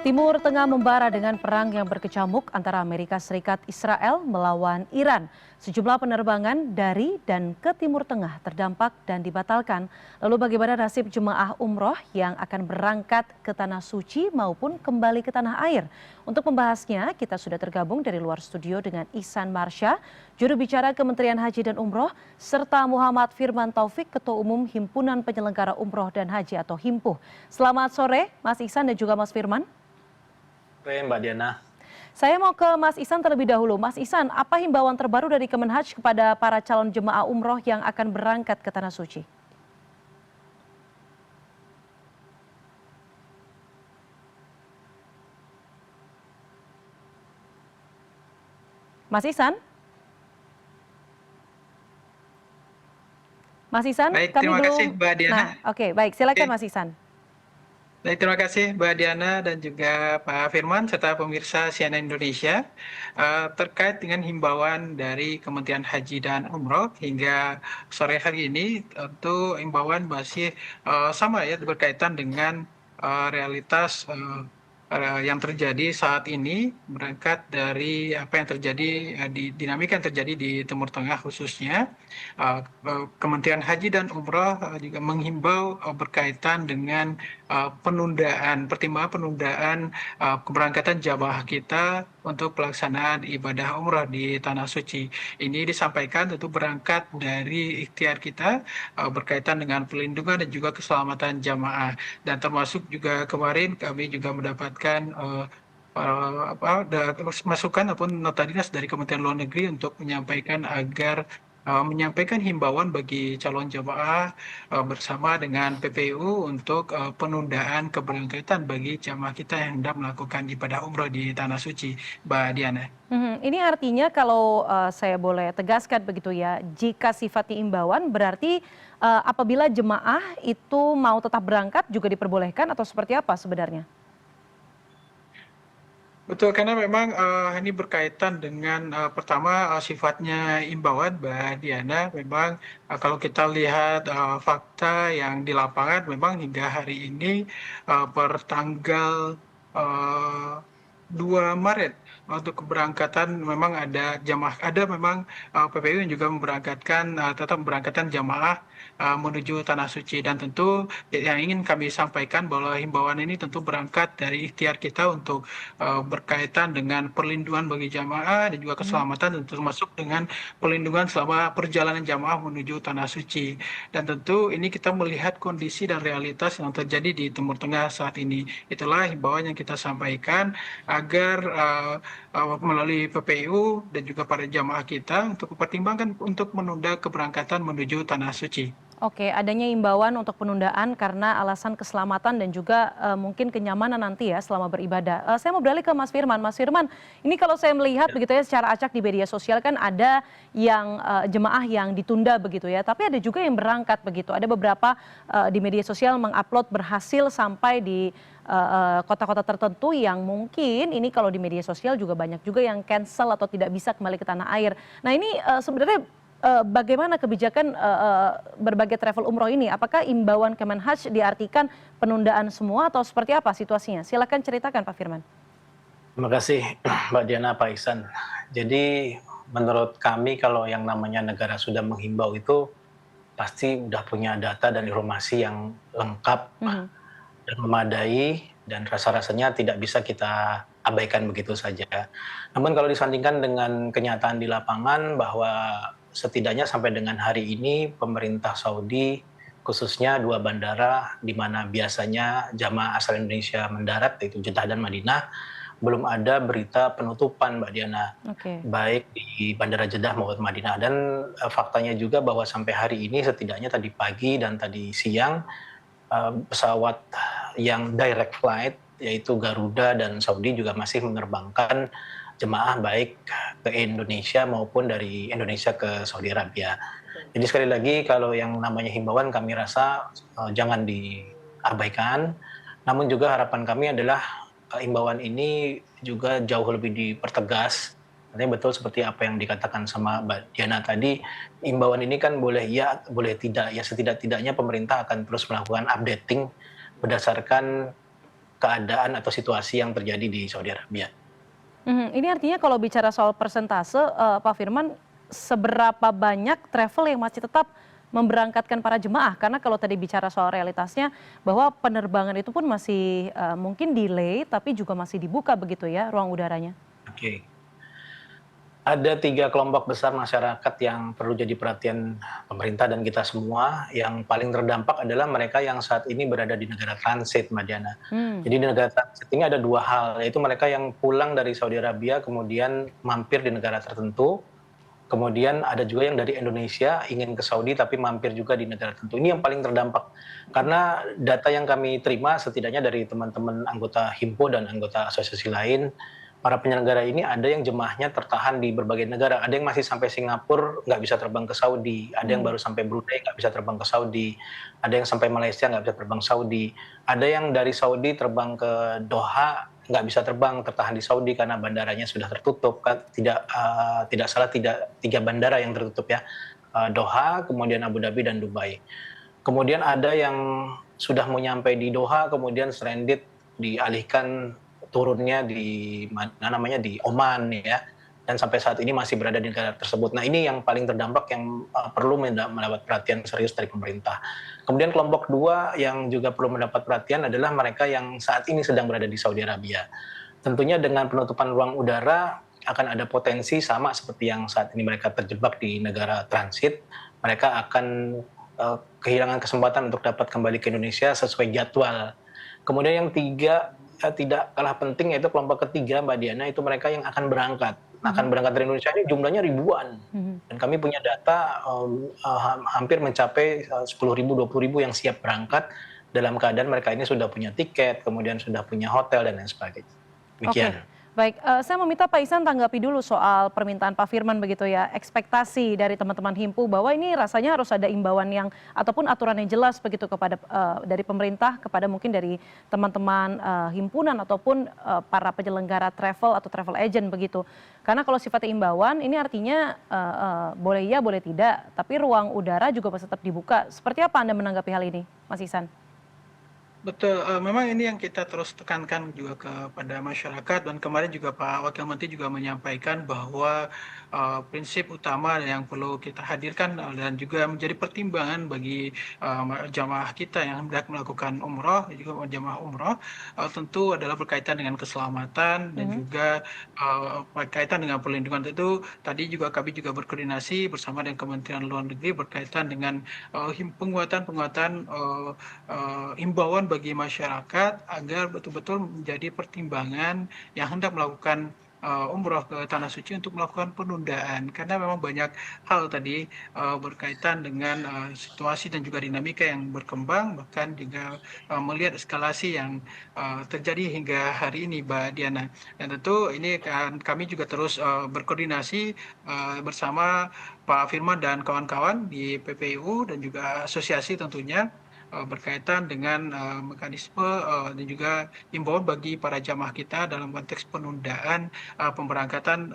Timur Tengah membara dengan perang yang berkecamuk antara Amerika Serikat Israel melawan Iran. Sejumlah penerbangan dari dan ke Timur Tengah terdampak dan dibatalkan. Lalu bagaimana nasib jemaah umroh yang akan berangkat ke Tanah Suci maupun kembali ke tanah air? Untuk membahasnya, kita sudah tergabung dari luar studio dengan Ihsan Marsha, juru bicara Kementerian Haji dan Umroh, serta Muhammad Firman Taufik, Ketua Umum Himpunan Penyelenggara Umroh dan Haji atau HIMPUH. Selamat sore, Mas Ihsan dan juga Mas Firman. Oke, Mbak Diana. Saya mau ke Mas Ihsan terlebih dahulu. Mas Ihsan, apa himbauan terbaru dari Kemenhaj kepada para calon jemaah umroh yang akan berangkat ke Tanah Suci? Mas Ihsan? Mas Ihsan, Baik, kami terima belum. kasih Mbak Diana. Nah, oke, baik. Silakan Oke. Mas Ihsan. Baik, terima kasih Mbak Diana dan juga Pak Firman serta pemirsa CNN Indonesia. Terkait dengan himbauan dari Kementerian Haji dan Umroh hingga sore hari ini, tentu himbauan masih sama ya, berkaitan dengan realitas yang terjadi saat ini, berangkat dari apa yang terjadi di dinamika yang terjadi di Timur Tengah khususnya. Kementerian Haji dan Umroh juga menghimbau berkaitan dengan pertimbangan penundaan keberangkatan jamaah kita untuk pelaksanaan ibadah umrah di Tanah Suci. Ini disampaikan tentu berangkat dari ikhtiar kita berkaitan dengan perlindungan dan juga keselamatan jamaah. Dan termasuk juga kemarin kami juga mendapatkan masukan ataupun nota dinas dari Kementerian Luar Negeri untuk menyampaikan agar menyampaikan himbauan bagi calon jamaah bersama dengan PPU untuk penundaan keberangkatan bagi jamaah kita yang hendak melakukan ibadah umroh di Tanah Suci, Mbak Diana. Ini artinya kalau saya boleh tegaskan begitu ya, jika sifatnya imbauan berarti apabila jemaah itu mau tetap berangkat juga diperbolehkan atau seperti apa sebenarnya? Betul, karena memang ini berkaitan dengan pertama sifatnya imbauan, Mbak Diana. Memang kalau kita lihat fakta yang di lapangan, memang hingga hari ini per tanggal eh, 2 Maret untuk keberangkatan memang ada memang PPU yang juga memberangkatkan tetap memberangkatkan jamaah menuju Tanah Suci. Dan tentu yang ingin kami sampaikan bahwa himbauan ini tentu berangkat dari ikhtiar kita untuk berkaitan dengan perlindungan bagi jamaah dan juga keselamatan, dan termasuk dengan perlindungan selama perjalanan jamaah menuju Tanah Suci. Dan tentu ini kita melihat kondisi dan realitas yang terjadi di Timur Tengah saat ini. Itulah himbauan yang kita sampaikan agar melalui PPU dan juga para jamaah kita untuk mempertimbangkan untuk menunda keberangkatan menuju Tanah Suci. Oke, adanya imbauan untuk penundaan karena alasan keselamatan dan juga mungkin kenyamanan nanti ya selama beribadah. Saya mau beralih ke Mas Firman. Mas Firman, ini kalau saya melihat begitu ya secara acak di media sosial kan ada yang jemaah yang ditunda begitu ya, tapi ada juga yang berangkat begitu. Ada beberapa di media sosial mengupload berhasil sampai di kota-kota tertentu yang mungkin ini kalau di media sosial juga banyak juga yang cancel atau tidak bisa kembali ke tanah air. Nah ini sebenarnya bagaimana kebijakan berbagai travel umroh ini? Apakah imbauan Kemenhaj diartikan penundaan semua atau seperti apa situasinya? Silakan ceritakan Pak Firman. Terima kasih Mbak Diana, Pak Ihsan. Jadi menurut kami kalau yang namanya negara sudah menghimbau itu pasti udah punya data dan informasi yang lengkap dan memadai, dan rasa-rasanya tidak bisa kita abaikan begitu saja. Namun kalau disandingkan dengan kenyataan di lapangan bahwa setidaknya sampai dengan hari ini pemerintah Saudi khususnya 2 bandara di mana biasanya jamaah asal Indonesia mendarat, yaitu Jeddah dan Madinah, belum ada berita penutupan, Mbak Diana, baik di Bandara Jeddah maupun Madinah. Dan faktanya juga bahwa sampai hari ini setidaknya tadi pagi dan tadi siang pesawat yang direct flight yaitu Garuda dan Saudi juga masih menerbangkan jemaah baik ke Indonesia maupun dari Indonesia ke Saudi Arabia. Jadi sekali lagi kalau yang namanya himbauan kami rasa jangan diabaikan, namun juga harapan kami adalah himbauan ini juga jauh lebih dipertegas. Artinya betul seperti apa yang dikatakan sama Mbak Diana tadi, himbauan ini kan boleh ya, boleh tidak, ya setidak-tidaknya pemerintah akan terus melakukan updating berdasarkan keadaan atau situasi yang terjadi di Saudi Arabia. Ini artinya kalau bicara soal persentase, Pak Firman, seberapa banyak travel yang masih tetap memberangkatkan para jemaah? Karena kalau tadi bicara soal realitasnya bahwa penerbangan itu pun masih mungkin delay, tapi juga masih dibuka begitu ya ruang udaranya. Oke. Ada 3 kelompok besar masyarakat yang perlu jadi perhatian pemerintah dan kita semua. Yang paling terdampak adalah mereka yang saat ini berada di negara transit, Mbak Diana. Hmm. Jadi di negara transit ini ada 2 hal, yaitu mereka yang pulang dari Saudi Arabia kemudian mampir di negara tertentu. Kemudian ada juga yang dari Indonesia ingin ke Saudi tapi mampir juga di negara tertentu. Ini yang paling terdampak. Karena data yang kami terima setidaknya dari teman-teman anggota Himpo dan anggota asosiasi lain, para penyelenggara ini ada yang jemaahnya tertahan di berbagai negara. Ada yang masih sampai Singapura nggak bisa terbang ke Saudi, ada yang baru sampai Brunei nggak bisa terbang ke Saudi, ada yang sampai Malaysia nggak bisa terbang Saudi, ada yang dari Saudi terbang ke Doha nggak bisa terbang, tertahan di Saudi karena bandaranya sudah tertutup. Tidak salah, 3 bandara yang tertutup ya, Doha, kemudian Abu Dhabi dan Dubai. Kemudian ada yang sudah mau nyampe di Doha, kemudian stranded, dialihkan turunnya di di Oman ya, dan sampai saat ini masih berada di negara tersebut. Nah, ini yang paling terdampak yang perlu mendapat perhatian serius dari pemerintah. Kemudian kelompok 2 yang juga perlu mendapat perhatian adalah mereka yang saat ini sedang berada di Saudi Arabia. Tentunya dengan penutupan ruang udara akan ada potensi sama seperti yang saat ini mereka terjebak di negara transit, mereka akan kehilangan kesempatan untuk dapat kembali ke Indonesia sesuai jadwal. Kemudian yang 3 tidak kalah penting yaitu kelompok ketiga, Mbak Diana, itu mereka yang akan berangkat. Akan berangkat dari Indonesia ini jumlahnya ribuan. Dan kami punya data hampir mencapai 10.000, 20.000 yang siap berangkat dalam keadaan mereka ini sudah punya tiket, kemudian sudah punya hotel dan lain sebagainya. Demikian. Baik, saya meminta Pak Ihsan tanggapi dulu soal permintaan Pak Firman begitu ya, ekspektasi dari teman-teman Himpu bahwa ini rasanya harus ada imbauan yang ataupun aturan yang jelas begitu kepada dari pemerintah kepada mungkin dari teman-teman himpunan ataupun para penyelenggara travel atau travel agent begitu. Karena kalau sifatnya imbauan ini artinya boleh iya boleh tidak, tapi ruang udara juga masih tetap dibuka. Seperti apa Anda menanggapi hal ini, Mas Ihsan? Betul, memang ini yang kita terus tekankan juga kepada masyarakat dan kemarin juga Pak Wakil Menteri juga menyampaikan bahwa prinsip utama yang perlu kita hadirkan dan juga menjadi pertimbangan bagi jamaah kita yang hendak melakukan umroh, juga jamaah umroh, tentu adalah berkaitan dengan keselamatan dan juga berkaitan dengan perlindungan. Itu tadi juga kami juga berkoordinasi bersama dengan Kementerian Luar Negeri berkaitan dengan penguatan himbauan bagi masyarakat agar betul-betul menjadi pertimbangan yang hendak melakukan umroh ke Tanah Suci untuk melakukan penundaan. Karena memang banyak hal tadi berkaitan dengan situasi dan juga dinamika yang berkembang, bahkan juga melihat eskalasi yang terjadi hingga hari ini, Mbak Diana. Dan tentu ini kami juga terus berkoordinasi bersama Pak Firman dan kawan-kawan di PPIU dan juga asosiasi tentunya berkaitan dengan mekanisme dan juga himbauan bagi para jamaah kita dalam konteks penundaan pemberangkatan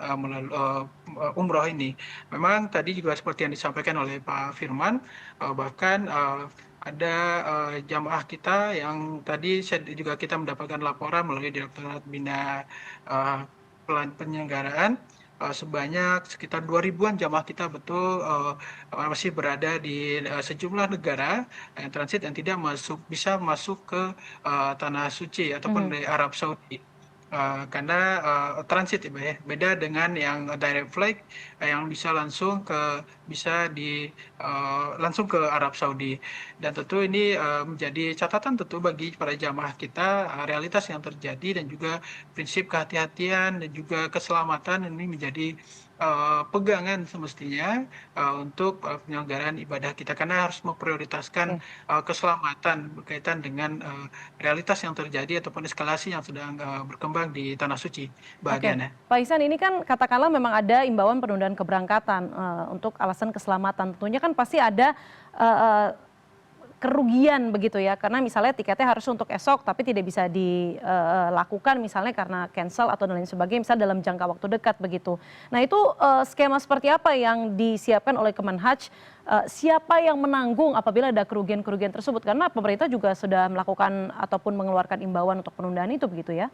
umroh ini. Memang tadi juga seperti yang disampaikan oleh Pak Firman, bahkan ada jamaah kita yang tadi juga kita mendapatkan laporan melalui Direktorat Bina Penyelenggaraan sebanyak sekitar 2.000-an jamaah kita betul masih berada di sejumlah negara yang transit yang tidak bisa masuk ke Tanah Suci ataupun di Arab Saudi. Karena transit ya, beda dengan yang direct flight yang bisa langsung langsung ke Arab Saudi. Dan tentu ini menjadi catatan tentu bagi para jamaah kita, realitas yang terjadi dan juga prinsip kehati-hatian dan juga keselamatan ini menjadi pegangan semestinya untuk penyelenggaraan ibadah kita, karena harus memprioritaskan keselamatan berkaitan dengan realitas yang terjadi ataupun eskalasi yang sedang berkembang di Tanah Suci, Mbak Diana. Pak Ihsan, ini kan katakanlah memang ada imbauan penundaan keberangkatan untuk alasan keselamatan. Tentunya kan pasti ada kerugian begitu ya, karena misalnya tiketnya harus untuk esok tapi tidak bisa dilakukan misalnya karena cancel atau dan lain sebagainya, misalnya dalam jangka waktu dekat begitu. Nah itu skema seperti apa yang disiapkan oleh Kemenhaj? Siapa yang menanggung apabila ada kerugian-kerugian tersebut? Karena pemerintah juga sudah melakukan ataupun mengeluarkan imbauan untuk penundaan itu begitu ya?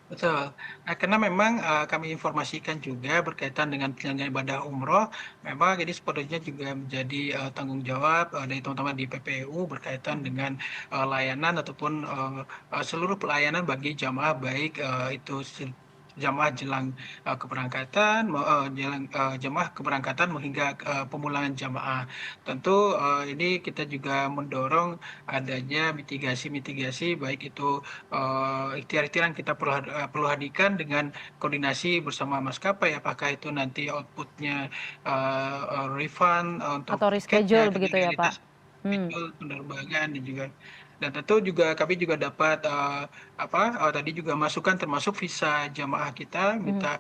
Betul. Nah, karena memang kami informasikan juga berkaitan dengan penyelenggaraan ibadah umroh, memang ini sepenuhnya juga menjadi tanggung jawab dari teman-teman di PPU berkaitan dengan layanan ataupun seluruh pelayanan bagi jamaah baik itu jamaah jelang keberangkatan, jamaah keberangkatan hingga pemulangan jamaah. Tentu ini kita juga mendorong adanya mitigasi-mitigasi baik itu ikhtiar-ikhtiar yang kita perlu hadirkan dengan koordinasi bersama maskapai, apakah itu nanti outputnya refund untuk Atau tiketnya reschedule karena begitu ya Pak? realitas Hmm. itu penerbangan dan tentu juga kami juga dapat tadi juga masukan termasuk visa jamaah kita Mhm. minta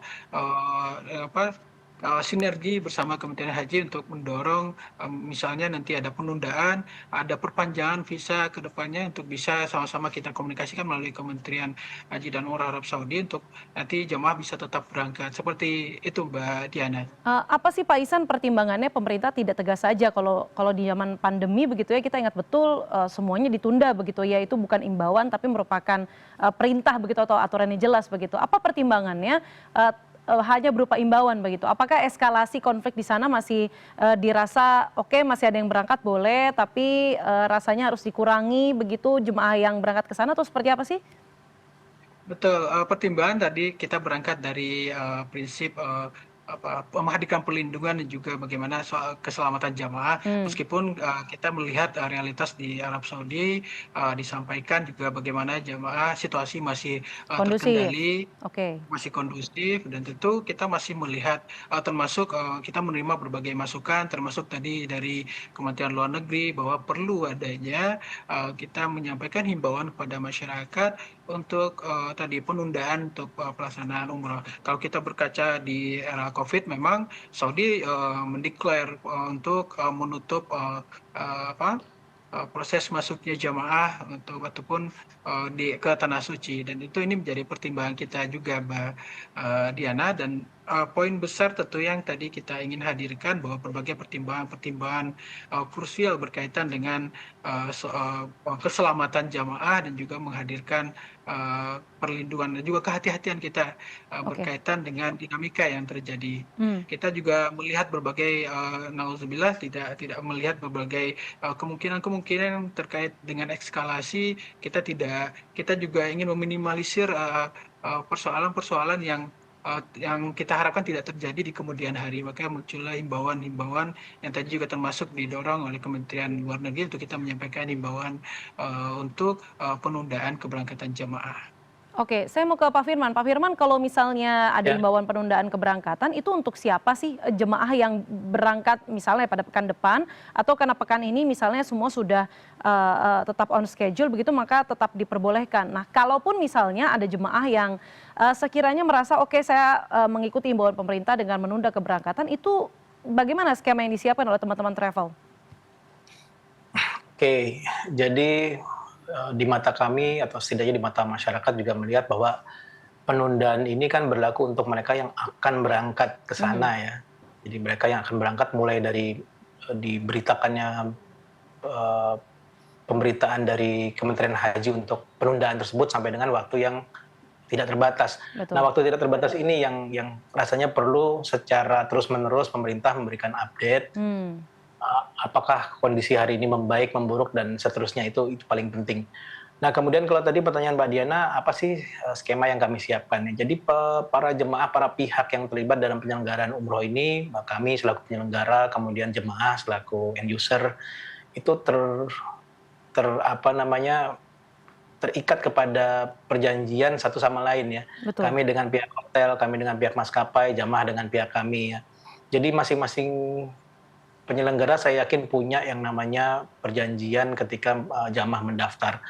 sinergi bersama Kementerian Haji untuk mendorong misalnya nanti ada penundaan, ada perpanjangan visa ke depannya untuk bisa sama-sama kita komunikasikan melalui Kementerian Haji dan Umroh Arab Saudi untuk nanti jemaah bisa tetap berangkat. Seperti itu Mbak Diana. Apa sih Pak Ihsan pertimbangannya pemerintah tidak tegas saja kalau kalau di zaman pandemi begitu ya, kita ingat betul semuanya ditunda begitu ya, itu bukan imbauan tapi merupakan perintah begitu atau aturannya jelas begitu. Apa pertimbangannya hanya berupa imbauan begitu? Apakah eskalasi konflik di sana masih dirasa oke, masih ada yang berangkat boleh tapi rasanya harus dikurangi begitu jemaah yang berangkat ke sana atau seperti apa sih? Betul, pertimbangan tadi kita berangkat dari prinsip menghadirkan perlindungan dan juga bagaimana soal keselamatan jamaah. Hmm, Meskipun kita melihat realitas di Arab Saudi disampaikan juga bagaimana jamaah situasi masih kondusif. terkendali, Oke. masih kondusif dan tentu kita masih melihat termasuk kita menerima berbagai masukan termasuk tadi dari Kementerian Luar Negeri bahwa perlu adanya kita menyampaikan himbauan kepada masyarakat untuk tadi penundaan untuk pelaksanaan umroh. Kalau kita berkaca di era COVID memang Saudi mendeklar untuk menutup proses masuknya jamaah untuk ataupun ke tanah suci dan ini menjadi pertimbangan kita juga Mbak Diana dan poin besar tentu yang tadi kita ingin hadirkan bahwa berbagai pertimbangan-pertimbangan krusial berkaitan dengan keselamatan jamaah dan juga menghadirkan perlindungan dan juga kehati-hatian kita Oke. berkaitan dengan dinamika yang terjadi. Hmm. Kita juga melihat berbagai nauzubillah tidak melihat berbagai kemungkinan-kemungkinan terkait dengan eskalasi kita juga ingin meminimalisir persoalan-persoalan yang kita harapkan tidak terjadi di kemudian hari. Makanya muncullah himbauan-himbauan yang tadi juga termasuk didorong oleh Kementerian Luar Negeri untuk kita menyampaikan himbauan untuk penundaan keberangkatan jamaah. Oke, saya mau ke Pak Firman. Pak Firman, kalau misalnya ada Ya, imbauan penundaan keberangkatan, itu untuk siapa sih jemaah yang berangkat misalnya pada pekan depan atau karena pekan ini misalnya semua sudah tetap on schedule begitu maka tetap diperbolehkan. Nah, kalaupun misalnya ada jemaah yang sekiranya merasa oke saya mengikuti imbauan pemerintah dengan menunda keberangkatan, itu bagaimana skema yang disiapkan oleh teman-teman travel? oke. Jadi di mata kami atau setidaknya di mata masyarakat juga melihat bahwa penundaan ini kan berlaku untuk mereka yang akan berangkat ke Mhm. sana ya. Jadi mereka yang akan berangkat mulai dari diberitakannya eh, pemberitaan dari Kementerian Haji untuk penundaan tersebut sampai dengan waktu yang tidak terbatas. Nah, Betul. waktu tidak terbatas ini yang rasanya perlu secara terus-menerus pemerintah memberikan update Hmm. apakah kondisi hari ini membaik, memburuk dan seterusnya itu paling penting. Nah, kemudian kalau tadi pertanyaan Mbak Diana, apa sih skema yang kami siapkan? Jadi para jemaah, para pihak yang terlibat dalam penyelenggaraan umroh ini, kami selaku penyelenggara, kemudian jemaah selaku end user itu apa namanya terikat kepada perjanjian satu sama lain ya. Betul. Kami dengan pihak hotel, kami dengan pihak maskapai, jamaah dengan pihak kami ya. Jadi masing-masing penyelenggara saya yakin punya yang namanya perjanjian ketika jamaah mendaftar.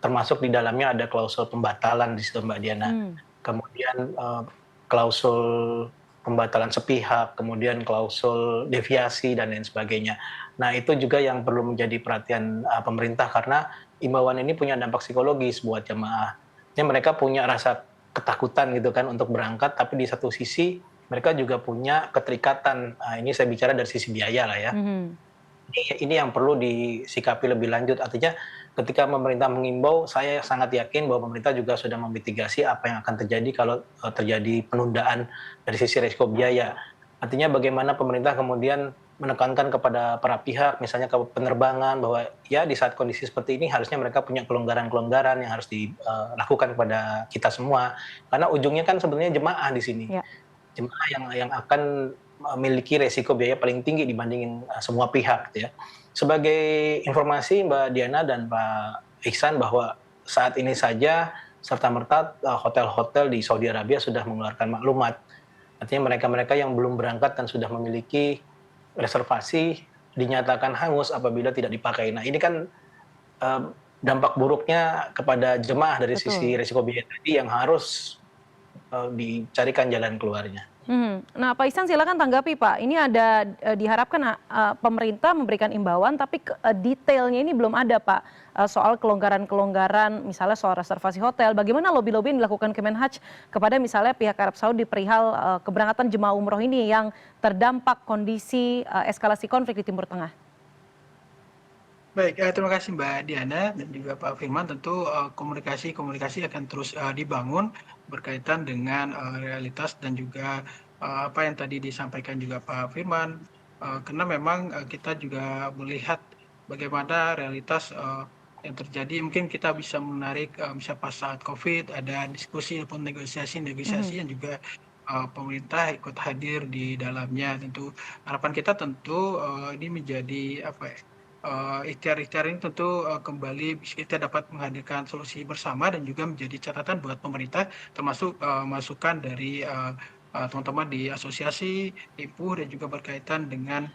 Termasuk di dalamnya ada klausul pembatalan di situ Mbak Diana. Hmm. Kemudian klausul pembatalan sepihak, kemudian klausul deviasi dan lain sebagainya. Nah, itu juga yang perlu menjadi perhatian pemerintah karena imbauan ini punya dampak psikologis buat jemaah. Ya, mereka punya rasa ketakutan gitu kan untuk berangkat, tapi di satu sisi mereka juga punya keterikatan. Nah, ini saya bicara dari sisi biaya lah ya. Mhm. Ini yang perlu disikapi lebih lanjut. Artinya ketika pemerintah mengimbau, saya sangat yakin bahwa pemerintah juga sudah memitigasi apa yang akan terjadi kalau terjadi penundaan dari sisi risiko biaya. Artinya bagaimana pemerintah kemudian menekankan kepada para pihak, misalnya ke penerbangan, bahwa ya di saat kondisi seperti ini harusnya mereka punya kelonggaran-kelonggaran yang harus dilakukan kepada kita semua. Karena ujungnya kan sebenarnya jemaah di sini. Ya. Jemaah yang akan memiliki resiko biaya paling tinggi dibandingin semua pihak gitu ya. Sebagai informasi Mbak Diana dan Pak Iksan bahwa saat ini saja serta-merta hotel-hotel di Saudi Arabia sudah mengeluarkan maklumat. Artinya mereka-mereka yang belum berangkat dan sudah memiliki reservasi dinyatakan hangus apabila tidak dipakai. Nah, ini kan dampak buruknya kepada jemaah dari sisi Betul. resiko biaya tadi yang harus dicarikan jalan keluarnya. Mhm. Nah, Pak Ihsan silakan tanggapi, Pak. Ini ada diharapkan pemerintah memberikan imbauan, tapi detailnya ini belum ada, Pak. Soal kelonggaran-kelonggaran, misalnya soal reservasi hotel. Bagaimana lobby-lobby yang dilakukan Kemenhaj kepada misalnya pihak Arab Saudi perihal keberangkatan jemaah umroh ini yang terdampak kondisi eskalasi konflik di Timur Tengah? Baik, terima kasih Mbak Diana dan juga Pak Firman. Tentu komunikasi akan terus dibangun berkaitan dengan realitas dan juga apa yang tadi disampaikan juga Pak Firman. Karena memang kita juga melihat bagaimana realitas yang terjadi. Mungkin kita bisa menarik bisa pas saat COVID ada diskusi ataupun negosiasi-negosiasi Mhm. yang juga pemerintah ikut hadir di dalamnya. Tentu harapan kita tentu ini menjadi apa ya? Ikhtiar-ikhtiar ini tentu kembali kita dapat menghadirkan solusi bersama dan juga menjadi catatan buat pemerintah termasuk masukan dari teman-teman di asosiasi, IPU dan juga berkaitan dengan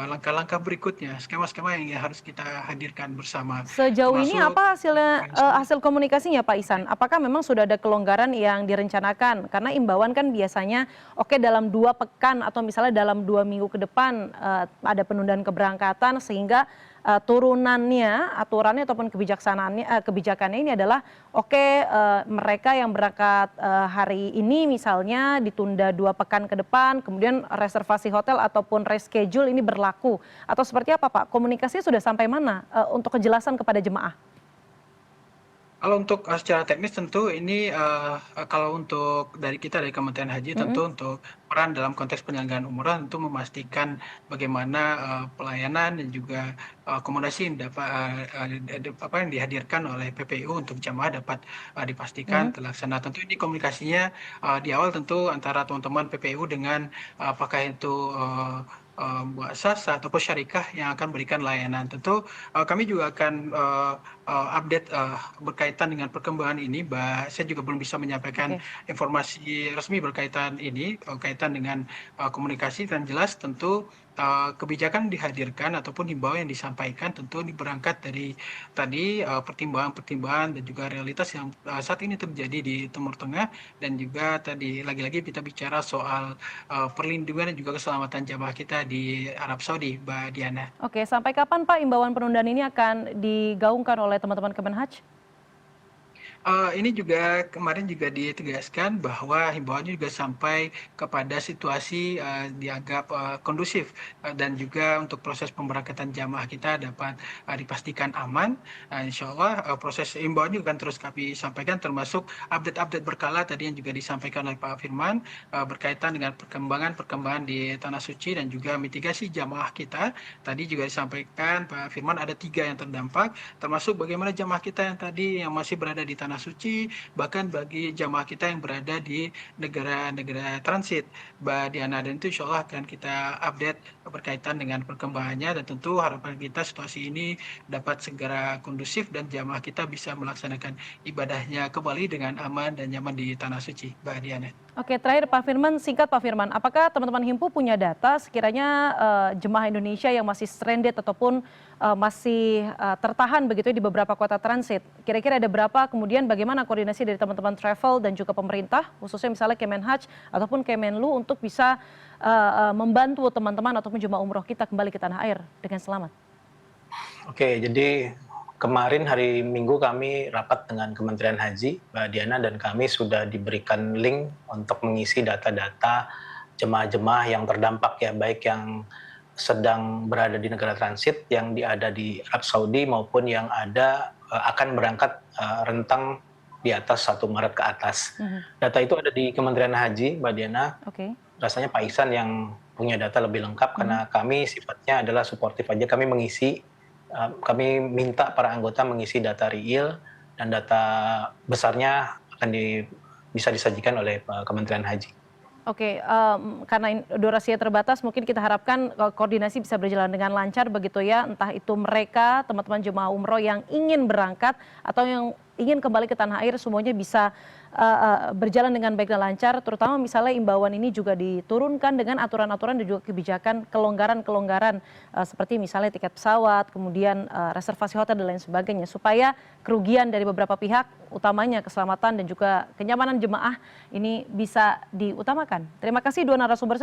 langkah-langkah berikutnya, skema-skema yang harus kita hadirkan bersama, Sejauh ini termasuk apa hasilnya, komunikasi. hasil komunikasinya Pak Ihsan? Apakah memang sudah ada kelonggaran yang direncanakan? Karena imbauan kan biasanya oke dalam 2 pekan atau misalnya dalam 2 minggu ke depan, ada penundaan keberangkatan sehingga, turunannya, aturannya ataupun kebijakannya ini adalah oke, mereka yang berangkat, hari ini misalnya ditunda 2 pekan ke depan, kemudian reservasi hotel ataupun reschedule ini berlaku, atau seperti apa Pak? Komunikasinya sudah sampai mana, untuk kejelasan kepada jemaah? Kalau untuk secara teknis tentu ini kalau untuk dari kita dari Kementerian Haji Mhm. tentu untuk peran dalam konteks penyelenggaraan umrah tentu memastikan bagaimana pelayanan dan juga akomodasi yang dapat apa yang dihadirkan oleh PPU untuk jamaah dapat dipastikan Mhm. terlaksana. Tentu ini komunikasinya di awal tentu antara teman-teman PPU dengan apakah itu muassasah ataupun syarikah yang akan berikan layanan. Tentu kami juga akan update berkaitan dengan perkembangan ini, Mbak. Saya juga belum bisa menyampaikan Oke. informasi resmi berkaitan ini, kaitan dengan komunikasi dan jelas tentu kebijakan dihadirkan ataupun himbauan yang disampaikan tentu ini berangkat dari tadi pertimbangan-pertimbangan dan juga realitas yang saat ini terjadi di Timur Tengah dan juga tadi lagi-lagi kita bicara soal perlindungan dan juga keselamatan jamaah kita di Arab Saudi, Mbak Diana. Oke, sampai kapan Pak imbauan penundaan ini akan digaungkan oleh teman-teman Kemenhaj? Ini juga kemarin juga ditegaskan bahwa himbauannya juga sampai kepada situasi dianggap kondusif dan juga untuk proses pemberangkatan jamaah kita dapat dipastikan aman. Insya Allah proses himbauan juga akan terus kami sampaikan termasuk update-update berkala tadi yang juga disampaikan oleh Pak Firman berkaitan dengan perkembangan-perkembangan di Tanah Suci dan juga mitigasi jamaah kita. Tadi juga disampaikan Pak Firman ada 3 yang terdampak termasuk bagaimana jamaah kita yang tadi yang masih berada di Tanah Suci, bahkan bagi jamaah kita yang berada di negara-negara transit, Mbak Diana, dan itu insya Allah akan kita update berkaitan dengan perkembangannya dan tentu harapan kita situasi ini dapat segera kondusif dan jamaah kita bisa melaksanakan ibadahnya kembali dengan aman dan nyaman di Tanah Suci, Mbak Diana. Oke, terakhir Pak Firman, singkat Pak Firman, apakah teman-teman Himpu punya data sekiranya jemaah Indonesia yang masih stranded ataupun masih tertahan begitu ya di beberapa kota transit? Kira-kira ada berapa kemudian kemudian bagaimana koordinasi dari teman-teman travel dan juga pemerintah, khususnya misalnya Kemenhaj ataupun Kemenlu untuk bisa membantu teman-teman ataupun jemaah umroh kita kembali ke tanah air dengan selamat. Oke, jadi kemarin hari Minggu kami rapat dengan Kementerian Haji, Mbak Diana, dan kami sudah diberikan link untuk mengisi data-data jemaah-jemaah yang terdampak ya, baik yang sedang berada di negara transit, yang ada di Arab Saudi maupun yang akan berangkat rentang di atas 1 Maret ke atas. Data itu ada di Kementerian Haji, Mbak Diana. Oke. Rasanya Pak Ihsan yang punya data lebih lengkap karena kami sifatnya adalah suportif aja. Kami minta para anggota mengisi data real dan data besarnya akan bisa disajikan oleh Kementerian Haji. Oke, karena durasinya terbatas, mungkin kita harapkan koordinasi bisa berjalan dengan lancar begitu ya, entah itu mereka, teman-teman jemaah umroh yang ingin berangkat atau yang ingin kembali ke tanah air, semuanya bisa berjalan dengan baik dan lancar, terutama misalnya imbauan ini juga diturunkan dengan aturan-aturan dan juga kebijakan kelonggaran-kelonggaran seperti misalnya tiket pesawat, kemudian reservasi hotel dan lain sebagainya, supaya kerugian dari beberapa pihak, utamanya keselamatan dan juga kenyamanan jemaah ini bisa diutamakan. Terima kasih dua narasumber